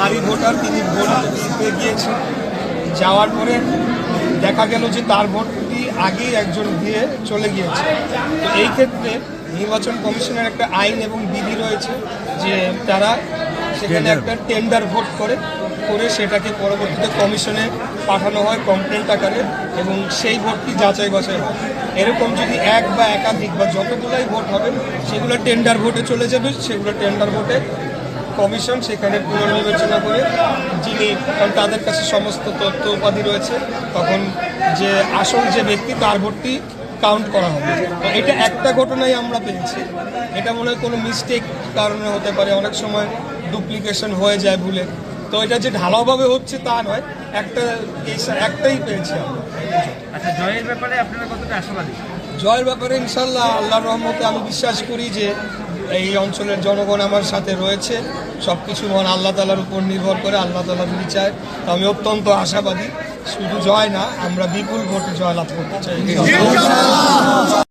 নারী ভোটার, তিনি ভোট দিতে গিয়েছেন। যাওয়ার পরে দেখা গেল যে তার ভোটটি আগেই একজন দিয়ে চলে গিয়েছে। তো এই ক্ষেত্রে নির্বাচন কমিশনের একটা আইন এবং বিধি রয়েছে যে তারা সেখানে একটা টেন্ডার ভোট করে সেটাকে পরবর্তীতে কমিশনে পাঠানো হয় কমপ্লেন্ট আকারে, এবং সেই ভোটটি যাচাই বাছাই হয়। এরকম যদি এক বা একাধিক বা যতগুলাই ভোট হবে সেগুলো টেন্ডার ভোটে চলে যাবে। সেগুলো টেন্ডার ভোটে কমিশন সেখানে পুনর্বিবেচনা করে, যিনি, কারণ তাদের কাছে সমস্ত তথ্য উপাধি রয়েছে, তখন যে আসল যে ব্যক্তি তার ভোটটি কাউন্ট করা হবে। তো এটা একটা ঘটনাই আমরা পেয়েছি। এটা মনে হয় কোনো মিস্টেক কারণে হতে পারে, অনেক সময় ডুপ্লিকেশন হয়ে যায় ভুলে। তো এটা যে ঢালাওভাবে হচ্ছে তা নয়, একটাই পেয়েছি আমরা। আচ্ছা, জয়ের ব্যাপারে আপনারা কতটা আশাবাদী? জয়ের ব্যাপারে ইনশাল্লাহ আল্লাহর রহমতে আমি বিশ্বাস করি যে এই অঞ্চলের জনগণ আমার সাথে রয়েছে। সব কিছু মহান আল্লাহ তাআলার উপর নির্ভর করে। আল্লাহ তাআলা যদি চায়, তো আমি অত্যন্ত আশাবাদী। শুধু জয় না, আমরা বিপুল ভোটে জয়লাভ করতে চাই।